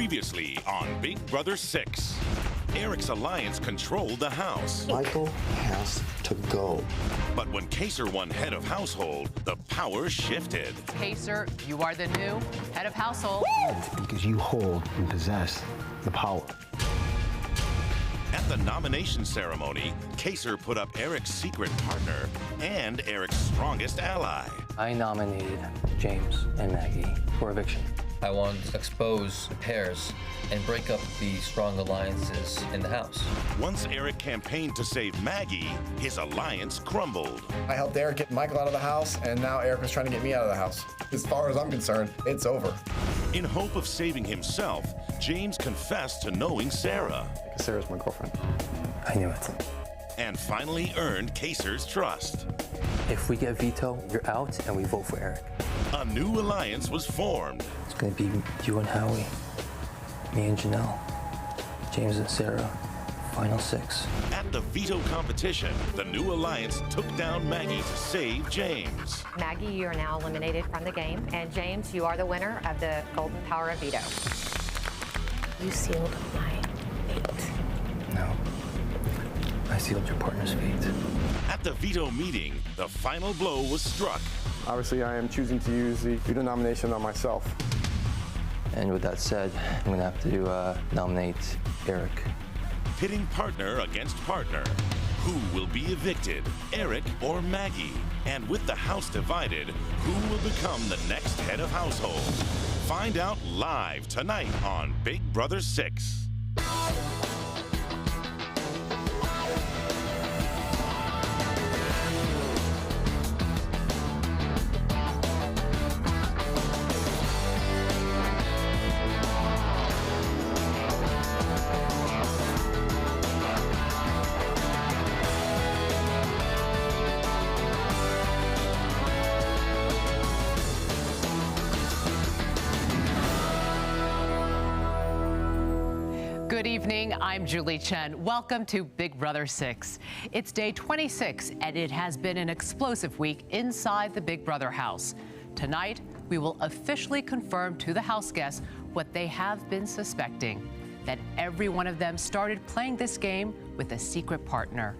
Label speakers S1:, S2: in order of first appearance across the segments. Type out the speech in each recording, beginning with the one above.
S1: Previously on Big Brother 6, Eric's alliance controlled the house.
S2: Michael has to go.
S1: But when Kaser won head of household, the power shifted.
S3: Kaser, you are the new head of household.
S2: It's because you hold and possess the power.
S1: At the nomination ceremony, Kaser put up Eric's secret partner and Eric's strongest ally.
S4: I nominated James and Maggie for eviction.
S5: I wanted to expose pairs and break up the strong alliances in the house.
S1: Once Eric campaigned to save Maggie, his alliance crumbled.
S6: I helped Eric get Michael out of the house, and now Eric was trying to get me out of the house. As far as I'm concerned, it's over.
S1: In hope of saving himself, James confessed to knowing Sarah.
S6: Because Sarah's my girlfriend.
S4: I knew it.
S1: And finally earned Kaser's trust.
S4: If we get veto, you're out, and we vote for Eric.
S1: A new alliance was formed.
S4: It's gonna be you and Howie, me and Janelle, James and Sarah, final 6.
S1: At the veto competition, the new alliance took down Maggie to save James.
S7: Maggie, you are now eliminated from the game, and James, you are the winner of the Golden Power of Veto.
S8: You sealed my fate.
S4: No, I sealed your partner's fate.
S1: At the veto meeting, the final blow was struck.
S6: Obviously, I am choosing to use the veto nomination on myself.
S4: And with that said, I'm gonna have to nominate Eric.
S1: Pitting partner against partner. Who will be evicted, Eric or Maggie? And with the house divided, who will become the next head of household? Find out live tonight on Big Brother 6.
S3: Good evening, I'm Julie Chen. Welcome to Big Brother 6. It's day 26, and it has been an explosive week inside the Big Brother house. Tonight, we will officially confirm to the house guests what they have been suspecting, that every one of them started playing this game with a secret partner.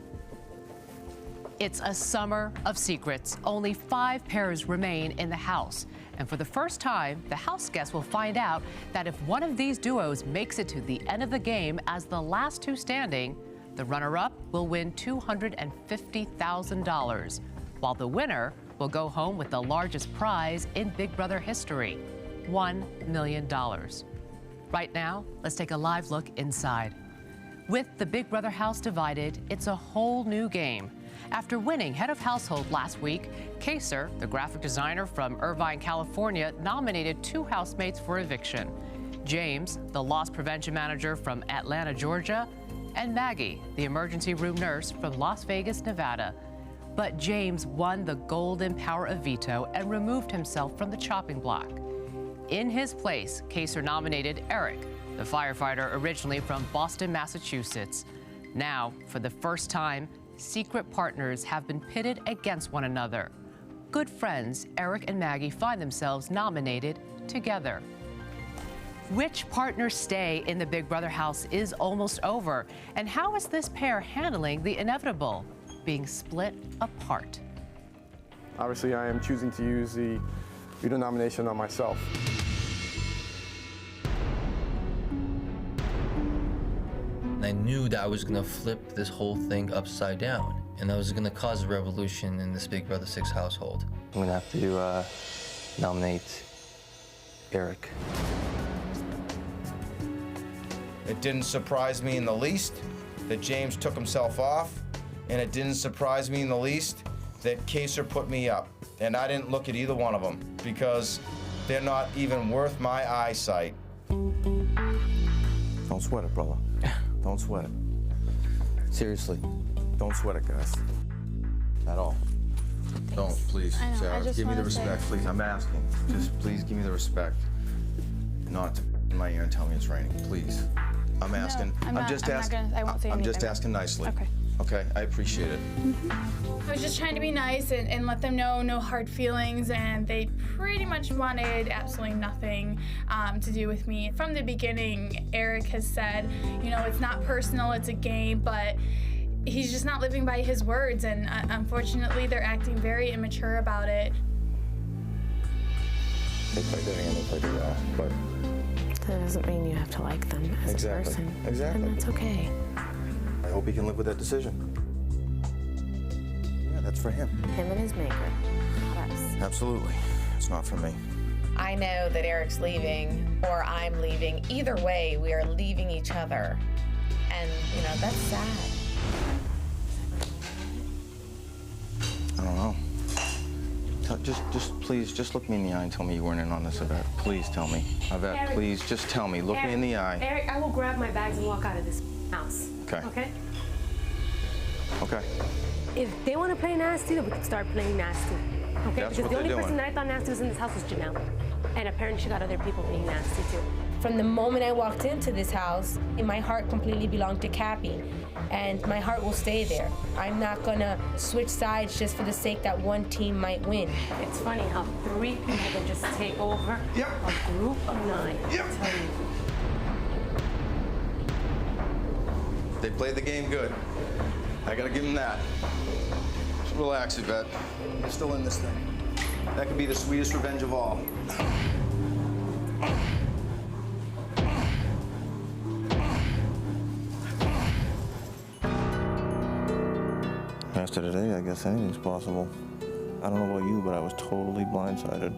S3: It's a summer of secrets. Only 5 pairs remain in the house. And for the first time, the house guests will find out that if one of these duos makes it to the end of the game as the last 2 standing, the runner-up will win $250,000, while the winner will go home with the largest prize in Big Brother history, $1 million. Right now, let's take a live look inside. With the Big Brother house divided, it's a whole new game. After winning head of household last week, Kaser, the graphic designer from Irvine, California, nominated 2 housemates for eviction. James, the loss prevention manager from Atlanta, Georgia, and Maggie, the emergency room nurse from Las Vegas, Nevada. But James won the golden power of veto and removed himself from the chopping block. In his place, Kaser nominated Eric, the firefighter originally from Boston, Massachusetts. Now, for the first time, secret partners have been pitted against one another. Good friends, Eric and Maggie find themselves nominated together. Which partners stay in the Big Brother house is almost over. And how is this pair handling the inevitable, being split apart?
S6: Obviously, I am choosing to use the veto nomination on myself.
S5: I knew that I was gonna flip this whole thing upside down, and I was gonna cause a revolution in this Big Brother 6 household.
S4: I'm gonna have to nominate Eric.
S9: It didn't surprise me in the least that James took himself off, and it didn't surprise me in the least that Kaser put me up. And I didn't look at either one of them because they're not even worth my eyesight.
S2: Don't sweat it, brother. Don't sweat it. Seriously, don't sweat it, guys. At all. Don't, please, Sarah. Give me the respect, please. I'm asking. Just please give me the respect. Not to in my ear and tell me it's raining, please. I'm asking.
S8: I won't say
S2: I'm just
S8: anything.
S2: asking nicely.
S8: Okay.
S2: Okay, I appreciate it.
S10: I was just trying to be nice and let them know no hard feelings, and they pretty much wanted absolutely nothing to do with me. From the beginning, Eric has said, you know, it's not personal, it's a game, but he's just not living by his words, and unfortunately, they're acting very immature about it.
S2: They play their hand, they play their well, but...
S8: That doesn't mean you have to like them as a person.
S2: Exactly.
S8: And that's okay.
S2: I hope he can live with that decision. Yeah, that's for him.
S8: Him and his maker, not us.
S2: Absolutely. It's not for me.
S7: I know that Eric's leaving or I'm leaving. Either way, we are leaving each other. And, you know, that's sad.
S2: I don't know. Please, just look me in the eye and tell me you weren't in on this, Yvette. Please tell me. Yvette,
S11: Eric,
S2: please, just tell me. Look me in the eye.
S11: Eric, I will grab my bags and walk out of this house.
S2: Okay.
S11: Okay?
S2: Okay.
S11: If they want to play nasty, then we can start playing nasty. Okay?
S2: That's
S11: because
S2: what
S11: the only
S2: they're
S11: person
S2: doing.
S11: that I thought nasty was in this house was Janelle. And apparently she got other people being nasty too. From the moment I walked into this house, my heart completely belonged to Cappy. And my heart will stay there. I'm not gonna switch sides just for the sake that one team might win. It's funny how 3 people can just take over a group of 9.
S2: Yep.
S11: I tell you.
S2: They played the game good. I gotta give them that. Just relax, Yvette. You're still in this thing. That could be the sweetest revenge of all. After today, I guess anything's possible. I don't know about you, but I was totally blindsided.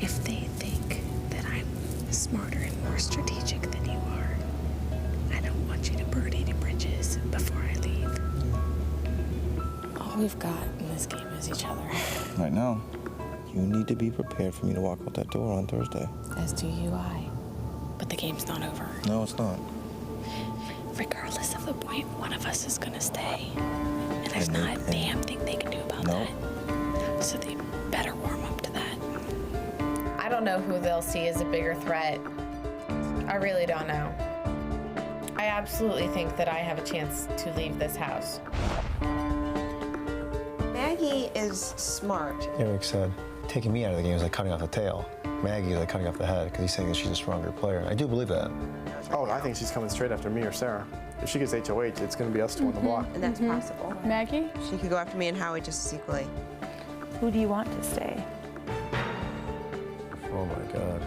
S8: If they think that I'm smarter and more strategic than you are, I don't want you to burn any bridges before I leave. All we've got in this game is each other.
S2: Right now, you need to be prepared for me to walk out that door on Thursday.
S8: As do you, but the game's not over.
S2: No, it's not.
S8: Regardless of the point, one of us is gonna stay. And there's not a damn thing they can do about that. So they better warm up to that.
S7: I don't know who they'll see as a bigger threat. I really don't know. I absolutely think that I have a chance to leave this house.
S12: Maggie is smart.
S4: Eric said, taking me out of the game is like cutting off the tail. Maggie is like cutting off the head because he's saying that she's a stronger player. I do believe that.
S6: Oh, I think she's coming straight after me or Sarah. If she gets HOH, it's going to be us two on the block.
S12: And that's possible.
S10: Maggie?
S12: She could go after me and Howie just as equally.
S10: Who do you want to stay?
S4: Oh my God.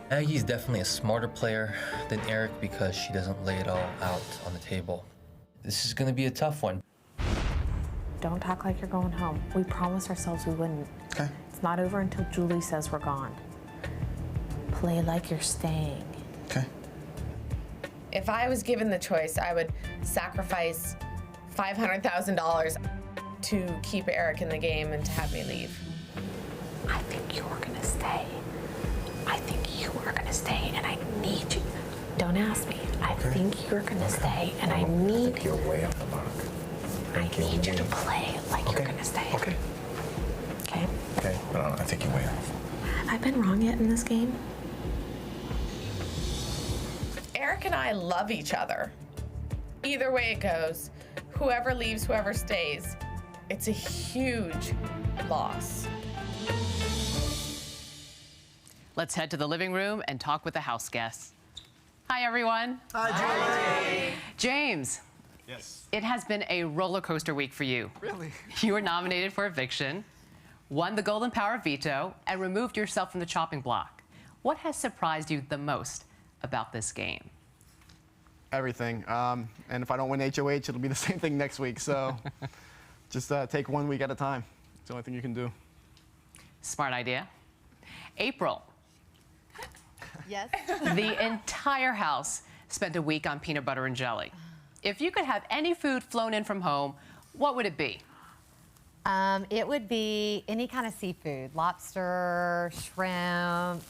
S5: Maggie's definitely a smarter player than Eric because she doesn't lay it all out on the table. This is going to be a tough one.
S7: Don't talk like you're going home. We promised ourselves we wouldn't.
S2: Okay.
S7: It's not over until Julie says we're gone. Play like you're staying.
S2: Okay.
S7: If I was given the choice, I would sacrifice $500,000 to keep Eric in the game and to have me leave.
S8: I think you're gonna stay. I think you are gonna stay, and I need you. Don't ask me. I think you're gonna stay, and I need.
S6: I think you're way off the mark.
S8: I need you to play like you're gonna stay.
S6: Okay.
S8: Okay?
S6: Okay, but I think you're way off.
S8: Have I been wrong yet in this game?
S7: Eric and I love each other. Either way it goes, whoever leaves, whoever stays, it's a huge loss.
S3: Let's head to the living room and talk with the house guests. Hi, everyone.
S13: Hi,
S3: James.
S13: Yes.
S3: It has been a roller coaster week for you.
S13: Really?
S3: You were nominated for eviction, won the Golden Power veto, and removed yourself from the chopping block. What has surprised you the most about this game?
S13: Everything. And if I don't win HOH, it'll be the same thing next week. So just take 1 week at a time. It's the only thing you can do.
S3: Smart idea. April.
S14: Yes.
S3: The entire house spent a week on peanut butter and jelly. If you could have any food flown in from home, what would it be?
S14: It would be any kind of seafood, lobster, shrimp,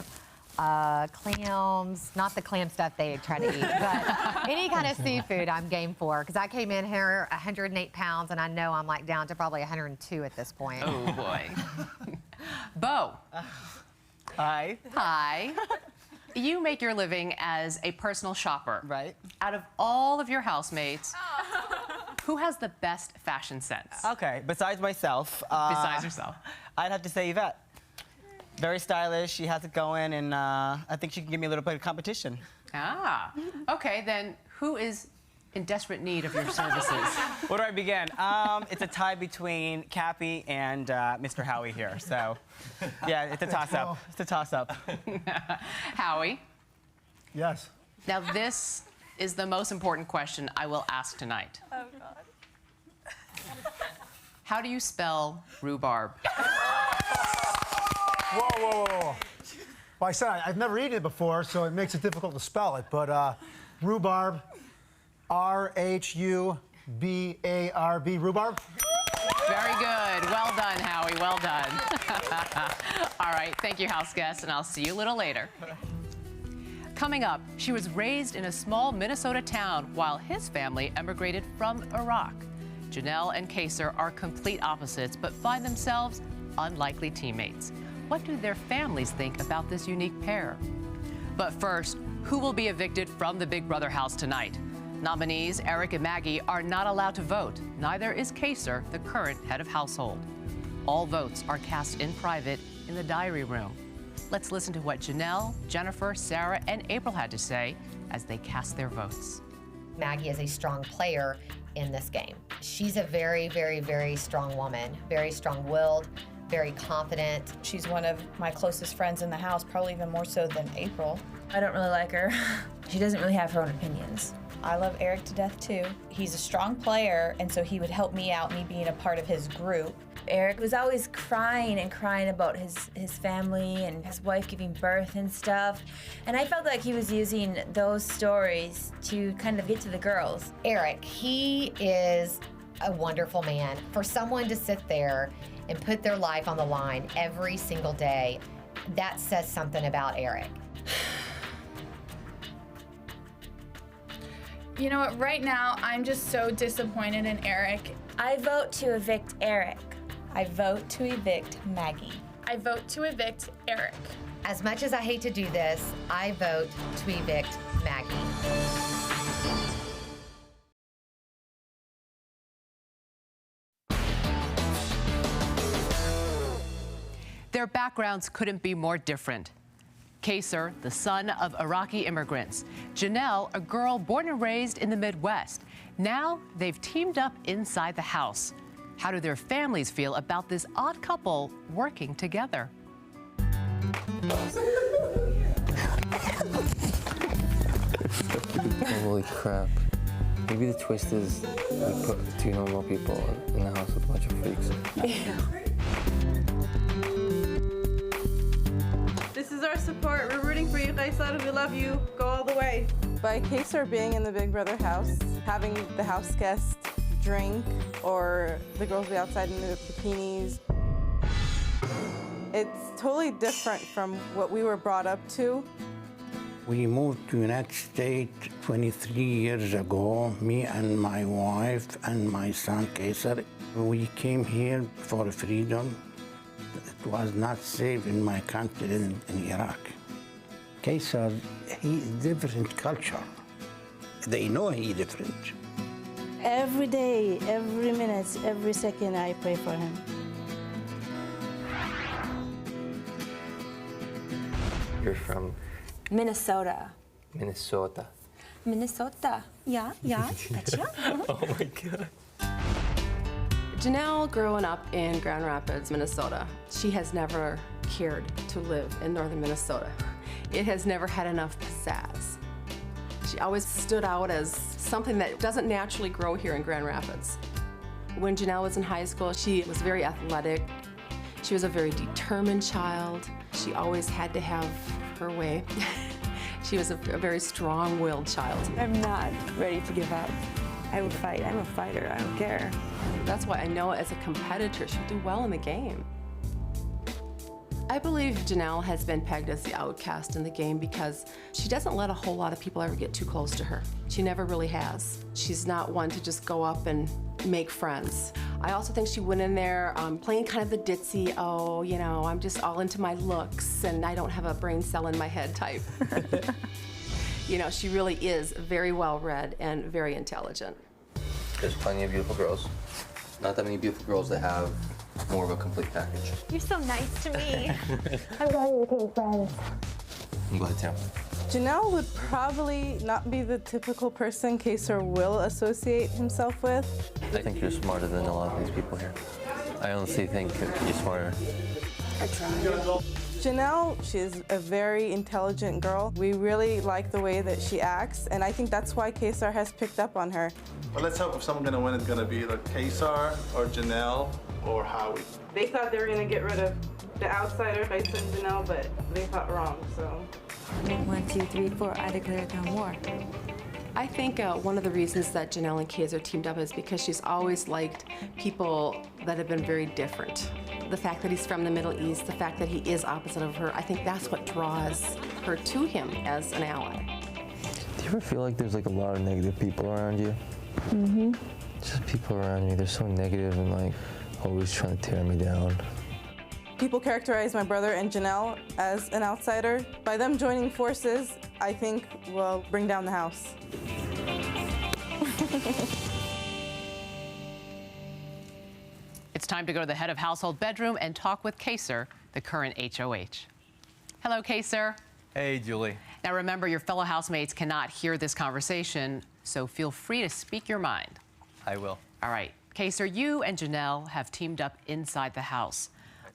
S14: clams, not the clam stuff they try to eat, but any kind of seafood I'm game for. Because I came in here 108 pounds, and I know I'm like down to probably 102 at this point.
S3: Oh, boy. Bo.
S15: Hi.
S3: Hi. you make your living as a personal shopper.
S15: Right.
S3: Out of all of your housemates, who has the best fashion sense?
S15: Okay, besides myself.
S3: Besides yourself.
S15: I'd have to say Yvette. Very stylish, she has it going, and I think she can give me a little bit of competition.
S3: Ah, okay, then who is in desperate need of your services?
S15: Where do I begin? It's a tie between Cappy and Mr. Howie here, so yeah, it's a toss-up. It's a toss-up.
S3: Howie?
S16: Yes.
S3: Now this is the most important question I will ask tonight.
S17: Oh, God.
S3: How do you spell rhubarb?
S16: Whoa, whoa, whoa, whoa. Well, I said I've never eaten it before, so it makes it difficult to spell it. But rhubarb, R-H-U-B-A-R-B, rhubarb.
S3: Very good. Well done, Howie. Well done. All right. Thank you, house guests, and I'll see you a little later. Coming up, she was raised in a small Minnesota town while his family emigrated from Iraq. Janelle and Kaser are complete opposites, but find themselves unlikely teammates. What do their families think about this unique pair? But first, who will be evicted from the Big Brother house tonight? Nominees Eric and Maggie are not allowed to vote. Neither is Kaser, the current head of household. All votes are cast in private in the diary room. Let's listen to what Janelle, Jennifer, Sarah, and April had to say as they cast their votes.
S14: Maggie is a strong player in this game. She's a very, very, very strong woman, very strong-willed, very confident.
S18: She's one of my closest friends in the house, probably even more so than April.
S19: I don't really like her. She doesn't really have her own opinions.
S18: I love Eric to death too. He's a strong player, and so he would help me out, me being a part of his group.
S19: Eric was always crying and crying about his family and his wife giving birth and stuff. And I felt like he was using those stories to kind of get to the girls.
S14: Eric, he is a wonderful man. For someone to sit there and put their life on the line every single day, that says something about Eric.
S10: You know what, right now, I'm just so disappointed in Eric.
S19: I vote to evict Eric.
S18: I vote to evict Maggie.
S10: I vote to evict Eric.
S14: As much as I hate to do this, I vote to evict Maggie.
S3: Their backgrounds couldn't be more different. Kaser, the son of Iraqi immigrants. Janelle, a girl born and raised in the Midwest. Now they've teamed up inside the house. How do their families feel about this odd couple working together?
S4: Holy crap. Maybe the twist is we put two normal people in the house with a bunch of freaks.
S17: This is our support. We're rooting for you, Kaysar. We love you. Go all the way.
S20: By Kaysar being in the Big Brother house, having the house guests drink or the girls be outside in their bikinis, it's totally different from what we were brought up to.
S21: We moved to United States 23 years ago, me and my wife and my son Kaysar. We came here for freedom. It was not safe in my country in Iraq. Kaysar, he different culture. They know he different.
S22: Every day, every minute, every second, I pray for him.
S4: You're from?
S17: Minnesota.
S4: Minnesota.
S17: Minnesota. Yeah, gotcha.
S4: Oh my God.
S23: Janelle, growing up in Grand Rapids, Minnesota, she has never cared to live in northern Minnesota. It has never had enough pizzazz. She always stood out as something that doesn't naturally grow here in Grand Rapids. When Janelle was in high school, she was very athletic. She was a very determined child. She always had to have her way. She was a very strong-willed child.
S17: I'm not ready to give up. I will fight. I'm a fighter. I don't care.
S23: That's why I know as a competitor, she'll do well in the game. I believe Janelle has been pegged as the outcast in the game because she doesn't let a whole lot of people ever get too close to her. She never really has. She's not one to just go up and make friends. I also think she went in there playing kind of the ditzy, oh, you know, I'm just all into my looks and I don't have a brain cell in my head type. You know, she really is very well read and very intelligent.
S5: There's plenty of beautiful girls. Not that many beautiful girls that have more of a complete package.
S1: You're so nice to me. I'm glad we became friends.
S5: I'm glad too.
S20: Janelle would probably not be the typical person Kaysar will associate himself with.
S5: I think you're smarter than a lot of these people here. I honestly think you're smarter.
S20: I try. Janelle, she's a very intelligent girl. We really like the way that she acts, and I think that's why Kaysar has picked up on her.
S9: But let's hope if someone's gonna win, it's gonna be either Kaysar or Janelle or Howie.
S20: They thought they were gonna get rid of the outsider, Kaysar and Janelle, but they thought wrong, so.
S19: 1, 2, 3, 4, I declare no war.
S23: I think one of the reasons that Janelle and Kaysar teamed up is because she's always liked people that have been very different. The fact that he's from the Middle East, the fact that he is opposite of her, I think that's what draws her to him as an ally.
S4: Do you ever feel like there's like a lot of negative people around you?
S20: Mm-hmm.
S4: Just people around me, they're so negative and like always trying to tear me down.
S20: People characterize my brother and Janelle as an outsider. By them joining forces, I think will bring down the house.
S3: It's time to go to the head of household bedroom and talk with Kaysar, the current HOH. Hello, Kaysar.
S5: Hey, Julie.
S3: Now remember, your fellow housemates cannot hear this conversation, so feel free to speak your mind.
S5: I will.
S3: All right. Kaysar, you and Janelle have teamed up inside the house.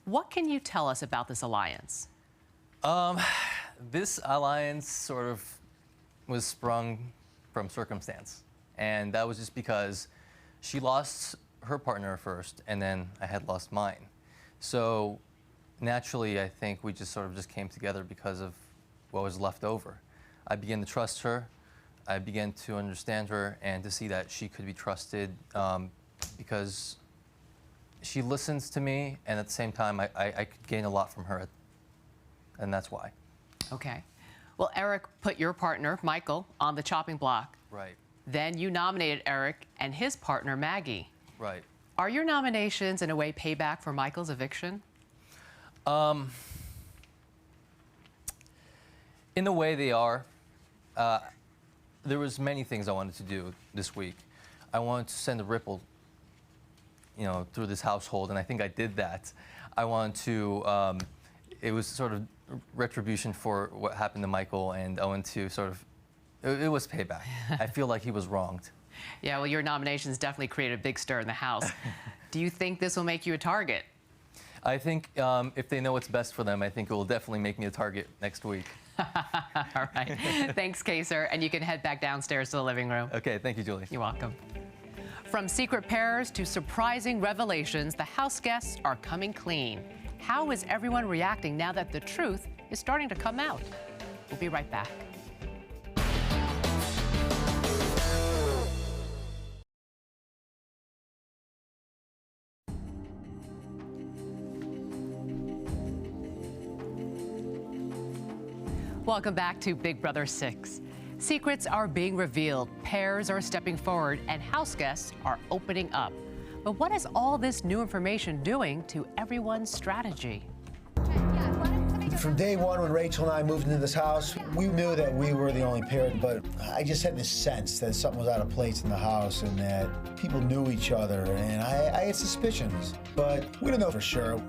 S3: What can you tell us about this alliance?
S5: This alliance sort of was sprung from circumstance. And that was just because she lost her partner first, and then I had lost mine. So naturally, I think we just sort of just came together because of what was left over. I began to trust her. I began to understand her and to see that she could be trusted because she listens to me, and at the same time, I could gain a lot from her, and that's why.
S3: Okay. Well, Eric put your partner, Michael, on the chopping block.
S5: Right.
S3: Then you nominated Eric and his partner, Maggie.
S5: Right.
S3: Are your nominations, in a way, payback for Michael's eviction?
S5: In a way, they are. There was many things I wanted to do this week. I wanted to send a ripple, you know, through this household, and I think I did that. I wanted to. It was sort of retribution for what happened to Michael, and I wanted to sort of. It was payback. I feel like he was wronged.
S3: Yeah, well, your nominations definitely created a big stir in the house. Do you think this will make you a target?
S5: I think if they know what's best for them, I think it will definitely make me a target next week.
S3: All right. Thanks, Kaysar. And you can head back downstairs to the living room.
S5: Okay, thank you, Julie.
S3: You're welcome. From secret pairs to surprising revelations, the house guests are coming clean. How is everyone reacting now that the truth is starting to come out? We'll be right back. Welcome back to Big Brother 6. Secrets are being revealed, pairs are stepping forward, and house guests are opening up. But what is all this new information doing to everyone's strategy?
S16: From day one, when Rachel and I moved into this house, we knew that we were the only pair, but I just had this sense that something was out of place in the house and that people knew each other, and I had suspicions, but we didn't know for sure.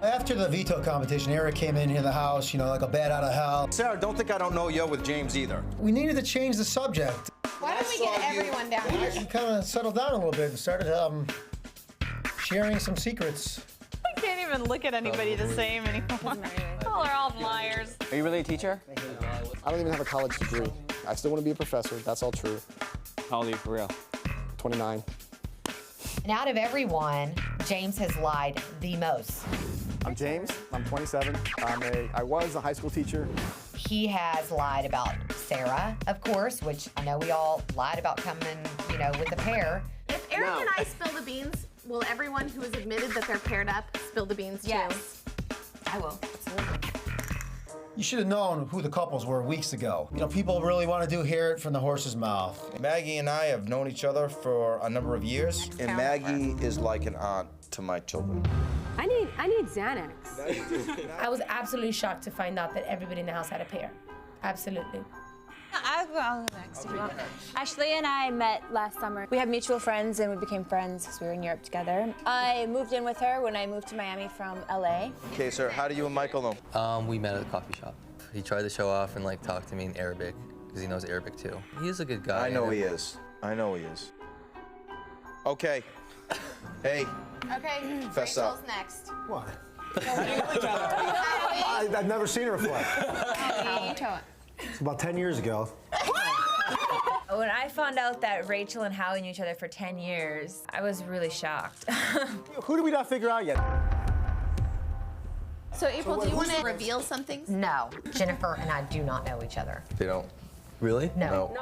S16: After the veto competition, Eric came in here the house, you know, like a bat out of hell.
S2: Sarah, don't think I don't know you're with James either.
S16: We needed to change the subject.
S7: Why don't we get everyone down here?
S16: We kind of settled down a little bit and started sharing some secrets.
S17: I can't even look at anybody the same anymore. Oh, they're all liars.
S13: Are you really a teacher? I don't even have a college degree. I still want to be a professor. That's all true.
S15: How old are you for real?
S13: 29.
S14: And out of everyone, James has lied the most.
S13: I'm James. I'm 27. I was a high school teacher.
S14: He has lied about Sarah, of course, which I know we all lied about coming, you know, with the pair.
S1: If Eric and I spill the beans, will everyone who has admitted that they're paired up spill the beans too?
S14: Yes.
S18: I will. Absolutely.
S16: You should have known who the couples were weeks ago. You know, people really want to hear it from the horse's mouth.
S2: Maggie and I have known each other for a number of years, and Maggie is like an aunt to my children.
S6: I need Xanax.
S11: I was absolutely shocked to find out that everybody in the house had a pair. Absolutely.
S19: I'll go next if you want. Ashley and I met last summer. We had mutual friends and we became friends because we were in Europe together. I moved in with her when I moved to Miami from LA.
S2: Okay, sir, how do you and Michael know?
S5: We met at a coffee shop. He tried to show off and like talk to me in Arabic because he knows Arabic too. He's a good guy.
S2: I know he is. I know he is. Okay. Hey.
S18: Okay,
S2: Fess up.
S18: Rachel's next.
S16: What?
S12: I've never seen her before.
S18: Howie.
S12: It's about 10 years ago.
S19: When I found out that Rachel and Howie knew each other for 10 years, I was really shocked.
S12: Who did we not figure out yet?
S18: So April, do you want to reveal something?
S14: No, Jennifer and I do not know each other.
S2: They don't.
S5: Really?
S14: No.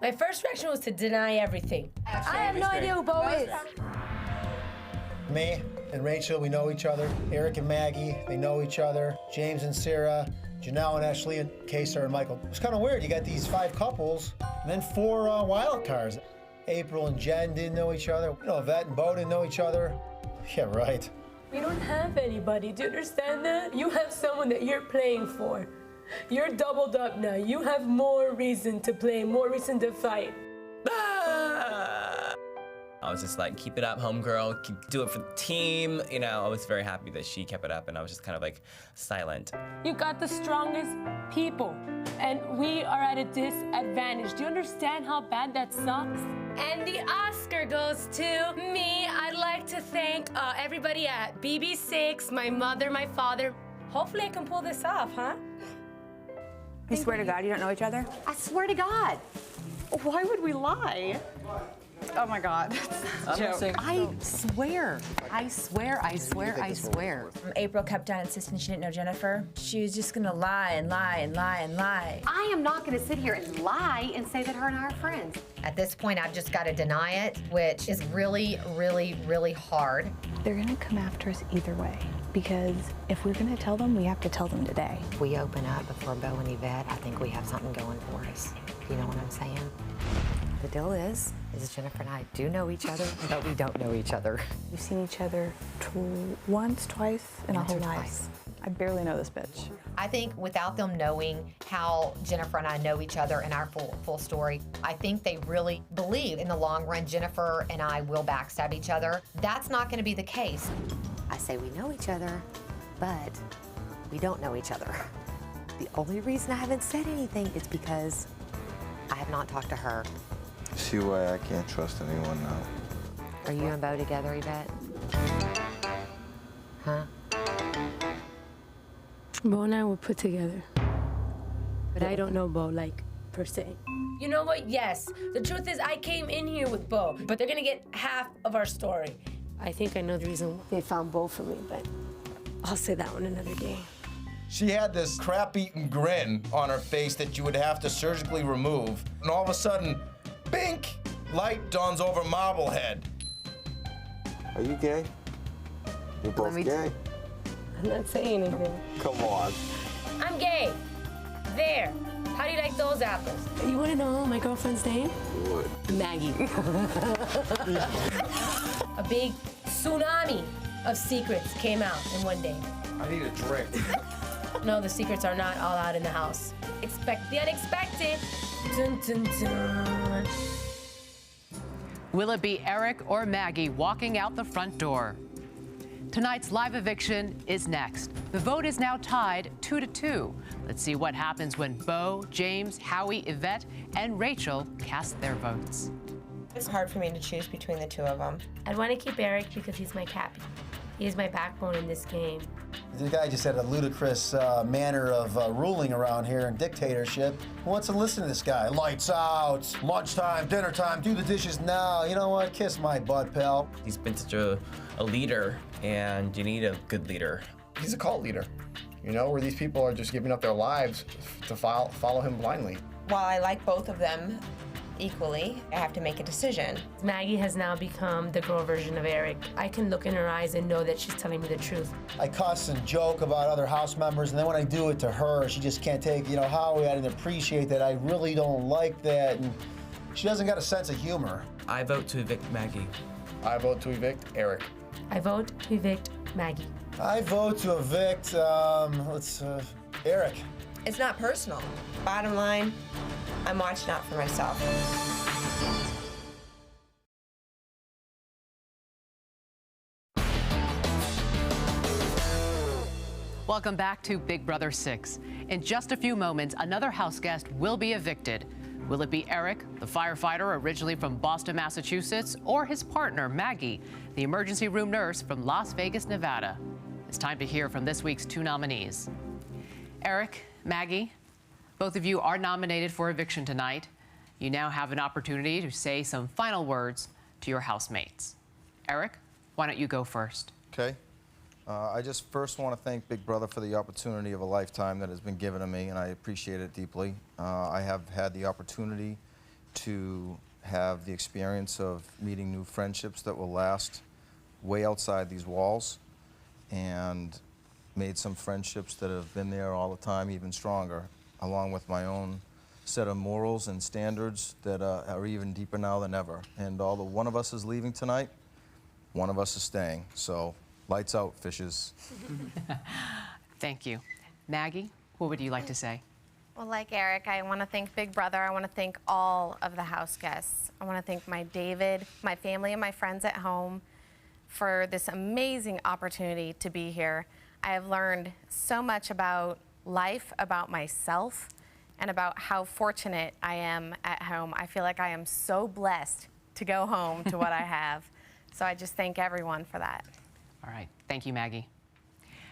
S11: My first reaction was to deny everything.
S6: I have no idea who Bo is.
S16: Me and Rachel, we know each other. Eric and Maggie, they know each other. James and Sarah, Janelle and Ashley, and Kesar and Michael. It's kind of weird. You got these 5 couples, and then 4 wild cards. April and Jen didn't know each other. You know, Yvette and Bo didn't know each other. Yeah, right.
S6: We don't have anybody. Do you understand that? You have someone that you're playing for. You're doubled up now. You have more reason to play, more reason to fight.
S24: I was just like, keep it up, homegirl. Do it for the team. You know, I was very happy that she kept it up, and I was just kind of like silent.
S6: You got the strongest people, and we are at a disadvantage. Do you understand how bad that sucks?
S11: And the Oscar goes to me. I'd like to thank everybody at BB6, my mother, my father. Hopefully I can pull this off, huh?
S19: You swear to God you don't know each other?
S14: I swear to God.
S25: Why would we lie? Oh my God.
S3: I swear.
S19: April kept on insisting she didn't know Jennifer. She was just gonna lie and lie and lie and lie.
S18: I am not going to sit here and lie and say that her and I are friends.
S14: At this point, I've just got to deny it, which is really, really, really hard.
S8: They're gonna come after us either way, because if we're gonna tell them, we have to tell them today.
S14: If we open up before Bo and Yvette, I think we have something going for us. You know what I'm saying? The deal is Jennifer and I do know each other, but we don't know each other.
S8: We've seen each other once, twice in our whole lives. I barely know this bitch.
S14: I think without them knowing how Jennifer and I know each other and our full story, I think they really believe in the long run Jennifer and I will backstab each other. That's not going to be the case. I say we know each other, but we don't know each other. The only reason I haven't said anything is because I have not talked to her.
S2: See why I can't trust anyone now.
S14: Are you and Bo together, Yvette? Huh?
S6: Bo and I were put together. But I don't know Bo, like, per se.
S11: You know what? Yes. The truth is I came in here with Bo, but they're gonna get half of our story.
S6: I think I know the reason they found Bo for me, but I'll say that one another day.
S2: She had this crap-eaten grin on her face that you would have to surgically remove, and all of a sudden, bink! Light dawns over Marblehead. Are you gay? You're both gay?
S6: I'm not saying anything.
S2: Come on.
S11: I'm gay. There. How do you like those apples?
S6: You want to know my girlfriend's name?
S2: What?
S6: Maggie.
S11: A big tsunami of secrets came out in one day.
S2: I need a drink.
S11: No, the secrets are not all out in the house. Expect the unexpected. Dun, dun, dun.
S3: Will it be Eric or Maggie walking out the front door? Tonight's live eviction is next. The vote is now tied 2-2. Let's see what happens when Bo, James, Howie, Yvette, and Rachel cast their votes.
S11: It's hard for me to choose between the two of them. I'd want to keep Eric because he's my captain. He is my backbone in this game.
S16: The guy just had a ludicrous manner of ruling around here and dictatorship. Who wants to listen to this guy? Lights out, lunchtime, dinner time, do the dishes now. You know what? Kiss my butt, pal.
S24: He's been such a leader, and you need a good leader.
S13: He's a cult leader, you know, where these people are just giving up their lives to follow him blindly.
S11: While I like both of them,
S14: equally. I have to make a decision.
S11: Maggie has now become the girl version of Eric. I can look in her eyes and know that she's telling me the truth.
S16: I cuss and joke about other house members, and then when I do it to her, she just can't take, you know, Howie, I didn't appreciate that. I really don't like that. And she doesn't got a sense of humor.
S24: I vote to evict Maggie.
S2: I vote to evict Eric.
S11: I vote to evict Maggie.
S16: I vote to evict, Eric.
S9: It's not personal. Bottom line, I'm watching out for myself.
S3: Welcome back to Big Brother 6. In just a few moments, another house guest will be evicted. Will it be Eric, the firefighter originally from Boston, Massachusetts, or his partner, Maggie, the emergency room nurse from Las Vegas, Nevada? It's time to hear from this week's two nominees. Eric, Maggie, both of you are nominated for eviction tonight. You now have an opportunity to say some final words to your housemates. Eric, why don't you go first?
S2: Okay. I just first want to thank Big Brother for the opportunity of a lifetime that has been given to me, and I appreciate it deeply. I have had the opportunity to have the experience of meeting new friendships that will last way outside these walls, and made some friendships that have been there all the time, even stronger, along with my own set of morals and standards that are even deeper now than ever. And although one of us is leaving tonight, one of us is staying. So lights out, fishes.
S3: Thank you. Maggie, what would you like to say?
S7: Well, like Eric, I want to thank Big Brother. I want to thank all of the house guests. I want to thank my David, my family, and my friends at home for this amazing opportunity to be here. I have learned so much about life, about myself, and about how fortunate I am at home. I feel like I am so blessed to go home to what I have. So I just thank everyone for that.
S3: All right, thank you, Maggie.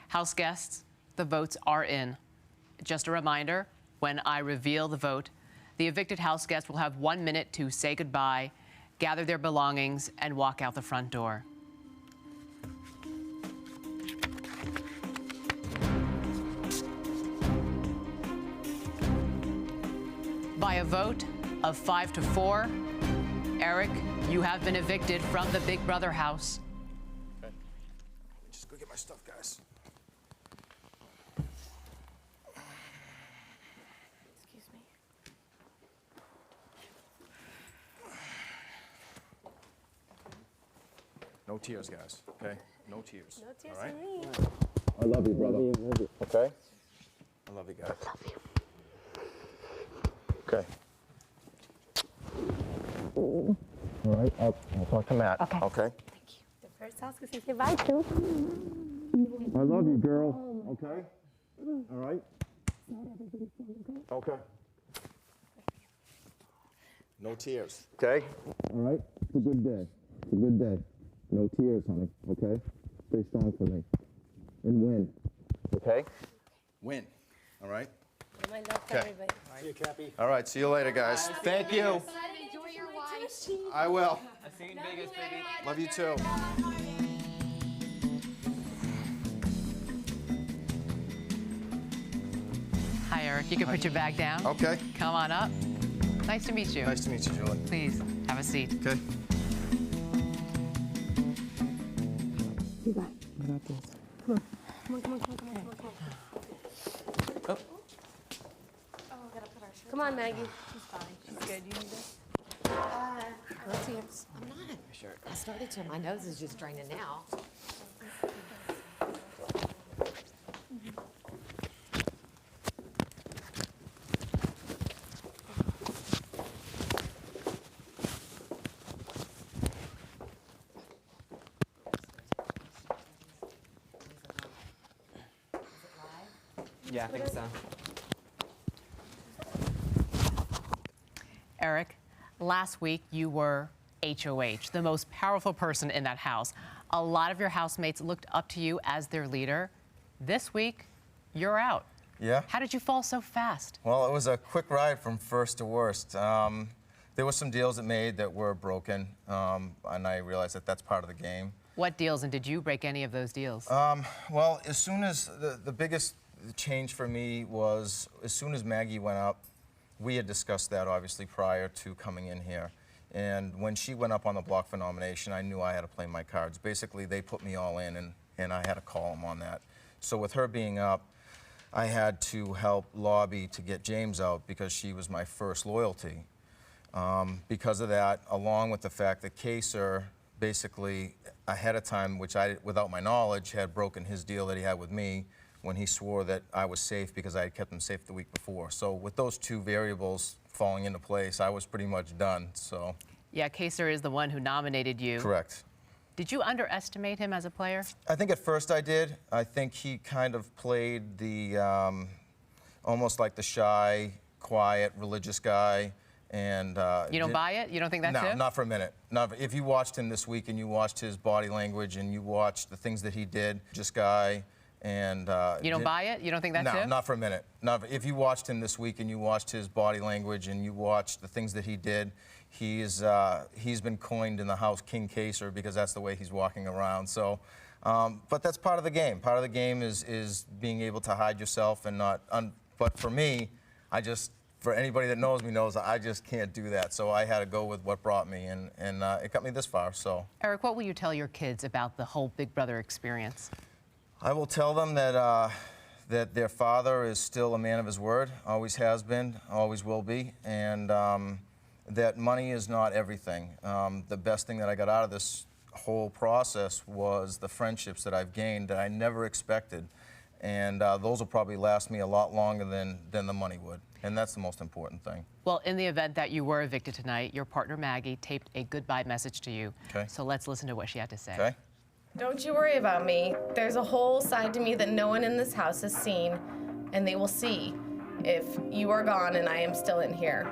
S3: House guests, the votes are in. Just a reminder, when I reveal the vote, the evicted house guest will have 1 minute to say goodbye, gather their belongings, and walk out the front door. By a vote of 5 to 4, Eric, you have been evicted from the Big Brother house.
S2: Okay. Just go get my stuff, guys.
S7: Excuse me.
S2: No tears, guys, okay? No tears.
S7: No tears
S2: all right?
S7: for me.
S2: I love you, brother. Okay? I love you, guys.
S7: Love you.
S2: Okay. All right, I'll talk to Matt.
S7: Okay.
S2: Okay?
S7: Thank you. The first house guest to say bye to.
S2: I love you, girl. Okay? All right? Okay. No tears. Okay? All right? It's a good day. It's a good day. No tears, honey. Okay? Stay strong for me. And win. Okay? Win. All right?
S11: My love for
S2: Okay.
S11: everybody.
S12: See you, Cappy.
S2: All right, see you later, guys. Thank you.
S11: Enjoy your wife.
S2: I will.
S15: I'll see you in Vegas, baby.
S2: Love you too.
S3: Hi, Eric. You can put your bag down.
S2: Okay.
S3: Come on up. Nice to meet you.
S2: Nice to meet you, Julie.
S3: Please, have a seat.
S2: Okay.
S11: You got this. Come on. Come on, come on, come on, come on, come on, come on.
S2: Oh.
S11: Come on, Maggie.
S9: She's fine. She's good. You need this?
S14: No tears. I'm not. Sure. I started to. My nose is just draining now.
S15: Yeah, I think so.
S3: Eric, last week you were HOH, the most powerful person in that house. A lot of your housemates looked up to you as their leader. This week, you're out.
S2: Yeah?
S3: How did you fall so fast?
S2: Well, it was a quick ride from first to worst. There were some deals that made that were broken, and I realized that that's part of the game.
S3: What deals, and did you break any of those deals?
S2: Well, as soon as the biggest change for me was as soon as Maggie went up, we had discussed that obviously prior to coming in here. And when she went up on the block for nomination, I knew I had to play my cards. Basically, they put me all in, and I had to call them on that. So with her being up, I had to help lobby to get James out because she was my first loyalty. Because of that, along with the fact that Kaser basically ahead of time, which I, without my knowledge, had broken his deal that he had with me when he swore that I was safe because I had kept him safe the week before. So with those two variables falling into place, I was pretty much done. So.
S3: Yeah, Kaser is the one who nominated you.
S2: Correct.
S3: Did you underestimate him as a player?
S2: I think at first I did. I think he kind of played the, almost like the shy, quiet, religious guy. And
S3: you don't buy it? You don't think that's
S2: no,
S3: it?
S2: Not for a minute. If you watched him this week and you watched his body language and you watched the things that he did, just guy, and
S3: you don't buy it? You don't think that's it?
S2: No, not for a minute. If you watched him this week and you watched his body language and you watched the things that he did, he's been coined in the house King Kaser because that's the way he's walking around. So, but that's part of the game. Part of the game is being able to hide yourself and not. But for me, for anybody that knows me knows I just can't do that. So I had to go with what brought me, and it got me this far. So.
S3: Eric, what will you tell your kids about the whole Big Brother experience?
S2: I will tell them that that their father is still a man of his word, always has been, always will be, and that money is not everything. The best thing that I got out of this whole process was the friendships that I've gained that I never expected. And those will probably last me a lot longer than the money would. And that's the most important thing.
S3: Well, in the event that you were evicted tonight, your partner Maggie taped a goodbye message to you.
S2: Okay.
S3: So let's listen to what she had to say.
S2: Okay.
S7: Don't you worry about me. There's a whole side to me that no one in this house has seen, and they will see if you are gone and I am still in here.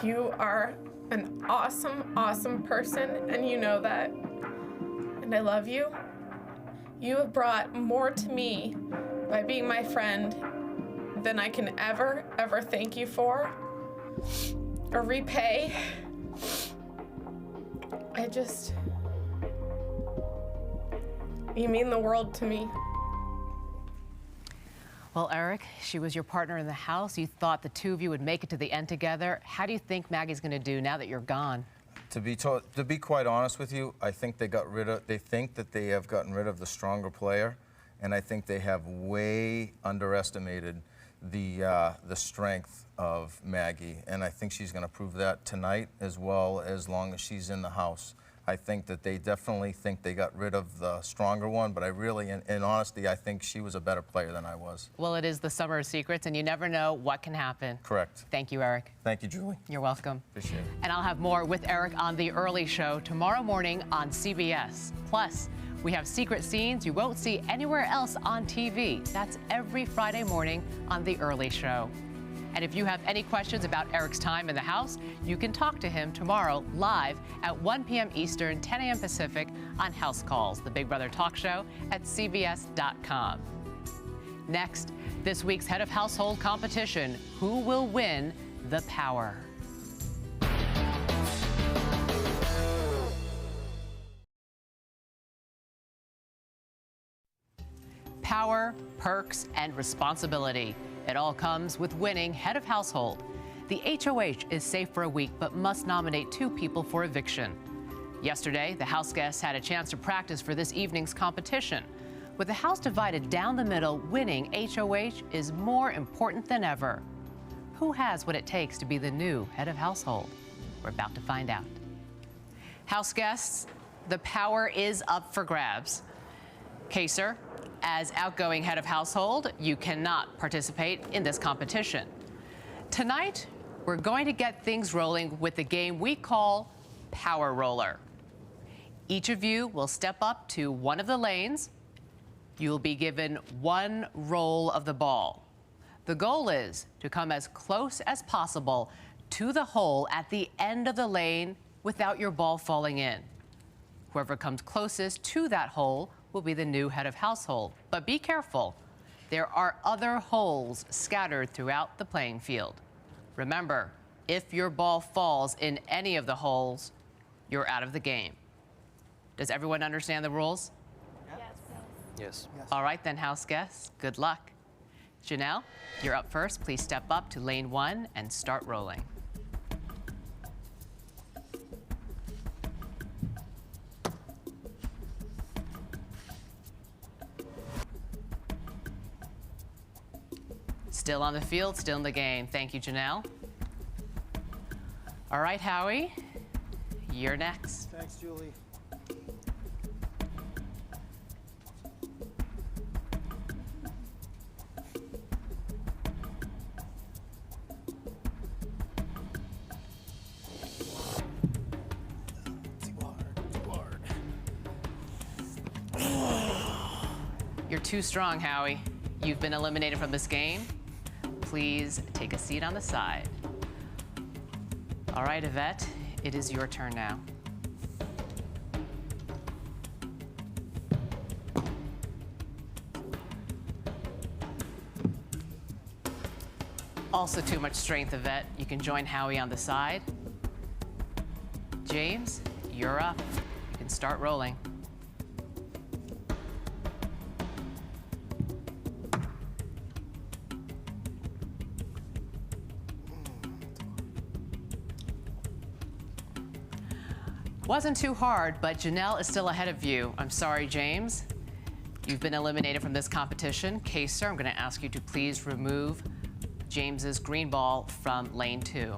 S7: You are an awesome, awesome person, and you know that. And I love you. You have brought more to me by being my friend than I can ever, ever thank you for or repay. You mean the world to me.
S3: Well, Eric, she was your partner in the house. You thought the two of you would make it to the end together. How do you think Maggie's going to do now that you're gone?
S2: To be quite honest with you, I think they think that they have gotten rid of the stronger player, and I think they have way underestimated the strength of Maggie, and I think she's going to prove that tonight as well as long as she's in the house. I think that they definitely think they got rid of the stronger one, but I really, in honesty, I think she was a better player than I was.
S3: Well, it is the summer of secrets, and you never know what can happen.
S2: Correct.
S3: Thank you, Eric.
S2: Thank you, Julie.
S3: You're welcome.
S2: Appreciate it.
S3: And I'll have more with Eric on The Early Show tomorrow morning on CBS. Plus, we have secret scenes you won't see anywhere else on TV. That's every Friday morning on The Early Show. And if you have any questions about Eric's time in the house, you can talk to him tomorrow live at 1 p.m. Eastern, 10 a.m. Pacific on House Calls, the Big Brother talk show at CBS.com. Next, this week's Head of Household competition. Who will win the power? Power, perks, and responsibility. It all comes with winning Head of Household. The HOH is safe for a week, but must nominate 2 people for eviction. Yesterday, the House guests had a chance to practice for this evening's competition. With the House divided down the middle, winning HOH is more important than ever. Who has what it takes to be the new Head of Household? We're about to find out. House guests, the power is up for grabs. Kaser, as outgoing Head of Household, you cannot participate in this competition. Tonight, we're going to get things rolling with the game we call Power Roller. Each of you will step up to one of the lanes. You'll be given 1 roll of the ball. The goal is to come as close as possible to the hole at the end of the lane without your ball falling in. Whoever comes closest to that hole will be the new Head of Household. But be careful. There are other holes scattered throughout the playing field. Remember, if your ball falls in any of the holes, you're out of the game. Does everyone understand the rules?
S5: Yes.
S3: All right, then, house guests, good luck. Janelle, you're up first. Please step up to lane 1 and start rolling. Still on the field, still in the game. Thank you, Janelle. All right, Howie, you're next.
S12: Thanks, Julie.
S3: You're too strong, Howie. You've been eliminated from this game. Please take a seat on the side. All right, Yvette, it is your turn now. Also too much strength, Yvette. You can join Howie on the side. James, you're up. You can start rolling. Wasn't too hard, but Janelle is still ahead of you. I'm sorry, James. You've been eliminated from this competition. Kaser, I'm going to ask you to please remove James's green ball from lane 2.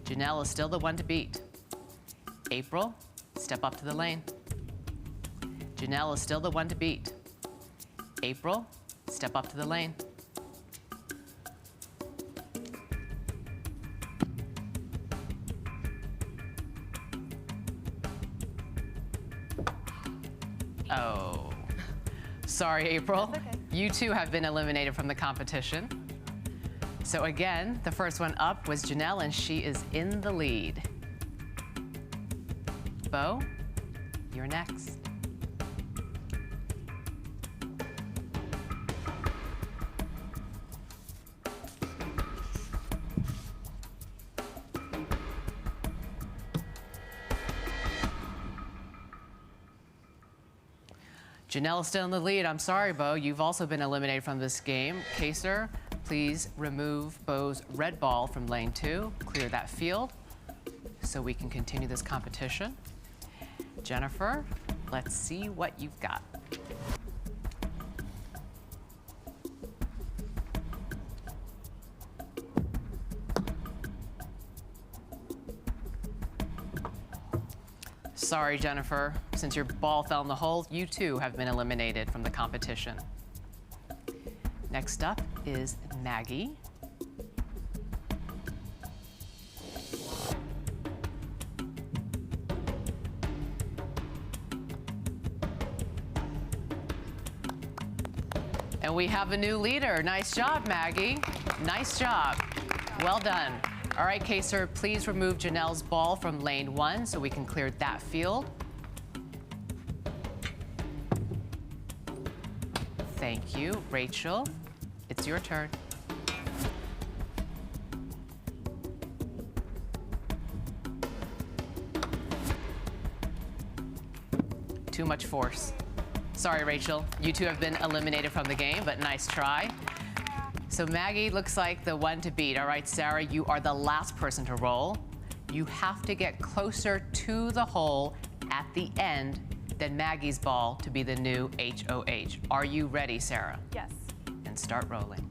S3: Janelle is still the one to beat. April, step up to the lane. Janelle is still the one to beat. April, step up to the lane. Oh, sorry, April.
S7: That's okay.
S3: You two have been eliminated from the competition. So again, the first one up was Janelle, and she is in the lead. Bo, you're next. Janelle is still in the lead. I'm sorry, Bo. You've also been eliminated from this game. Kaser, please remove Bo's red ball from lane 2. Clear that field so we can continue this competition. Jennifer, let's see what you've got. Sorry, Jennifer. Since your ball fell in the hole, you too have been eliminated from the competition. Next up is Maggie. And we have a new leader. Nice job, Maggie. Nice job. Well done. All right, Kaser, please remove Janelle's ball from lane 1 so we can clear that field. Thank you. Rachel, it's your turn. Too much force. Sorry, Rachel. You two have been eliminated from the game, but nice try. So Maggie looks like the one to beat. All right, Sarah, you are the last person to roll. You have to get closer to the hole at the end than Maggie's ball to be the new HOH. Are you ready, Sarah?
S1: Yes.
S3: And start rolling.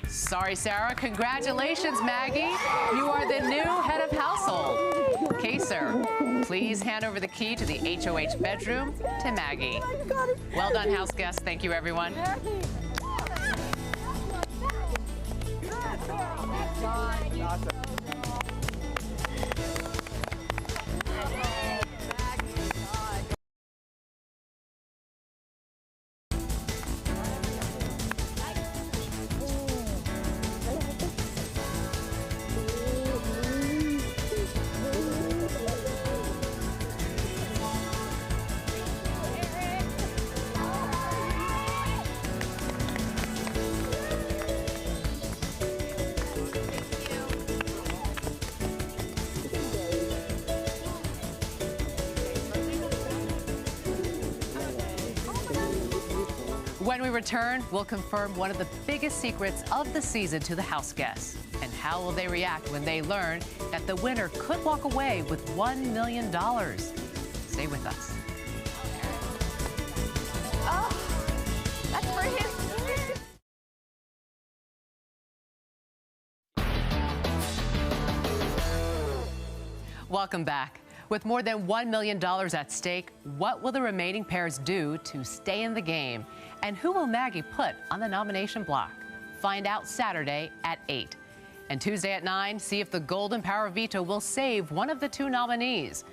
S3: Sorry, Sarah. Congratulations, Maggie. You are the new head of household. Kaser, please hand over the key to the HOH bedroom to Maggie. Well done, house guests. Thank you, everyone. When we return, we'll confirm one of the biggest secrets of the season to the house guests. And how will they react when they learn that the winner could walk away with $1 million? Stay with us.
S7: Oh, that's for his.
S3: Welcome back. With more than $1 million at stake, what will the remaining pairs do to stay in the game? And who will Maggie put on the nomination block? Find out Saturday at 8. And Tuesday at 9, see if the Golden Power Veto will save one of the two nominees.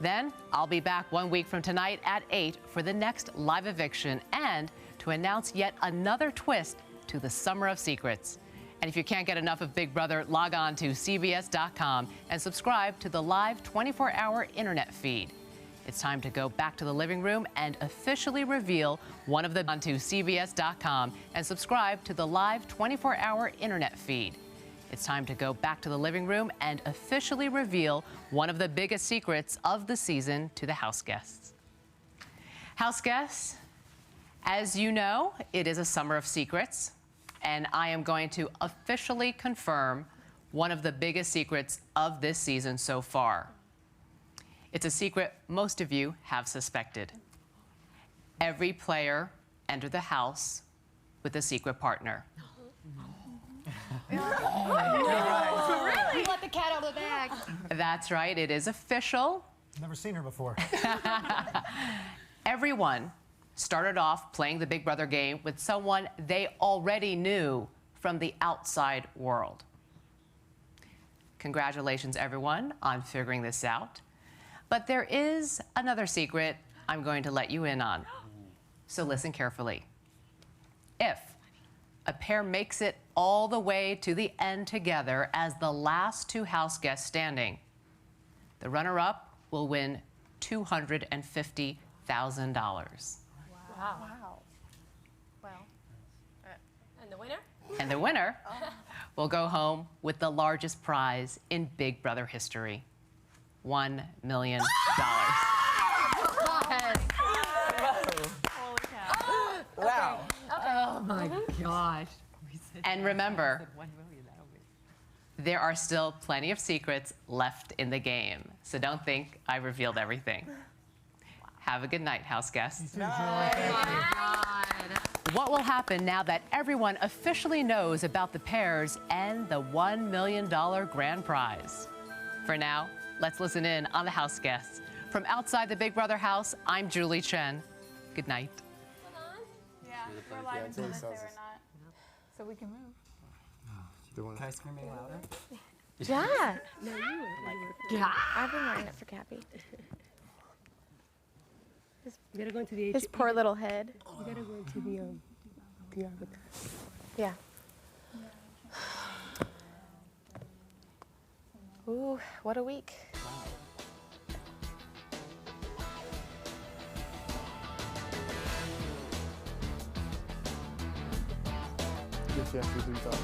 S3: Then I'll be back 1 week from tonight at 8 for the next live eviction and to announce yet another twist to the Summer of Secrets. And if you can't get enough of Big Brother, log on to CBS.com and subscribe to the live 24-hour internet feed. It's time to go back to the living room and officially reveal one of the onto CBS.com and subscribe to the live 24-hour internet feed. It's time to go back to the living room and officially reveal one of the biggest secrets of the season to the house guests. House guests, as you know, it is a summer of secrets, and I am going to officially confirm one of the biggest secrets of this season so far. It's a secret most of you have suspected. Every player entered the house with a secret partner.
S7: Really? Let the cat out of the bag.
S3: That's right, it is official.
S12: Never seen her before.
S3: Everyone started off playing the Big Brother game with someone they already knew from the outside world. Congratulations, everyone, on figuring this out. But there is another secret I'm going to let you in on. So listen carefully. If a pair makes it all the way to the end together as the last two house guests standing, the runner-up will win $250,000.
S7: Wow. Well, and the winner?
S3: And the winner will go home with the largest prize in Big Brother history, $1 million.
S7: Wow.
S3: Oh my gosh. And remember, there are still plenty of secrets left in the game, so don't think I revealed everything. Have a good night, house guests. What will happen now that everyone officially knows about the pairs and the $1 million grand prize? For now, let's listen in on the house guests. From outside the Big Brother house, I'm Julie Chen. Good night.
S17: Yeah, we're live and told us they were not. So we can move.
S15: Can I scream any louder?
S7: Yeah.
S17: No, you were.
S7: Yeah. I've been wearing it for Cappy.
S6: You gotta go into the
S7: His poor little head.
S6: You gotta go into the avatar.
S7: Yeah. Ooh, what a week.
S13: Yes, we thought.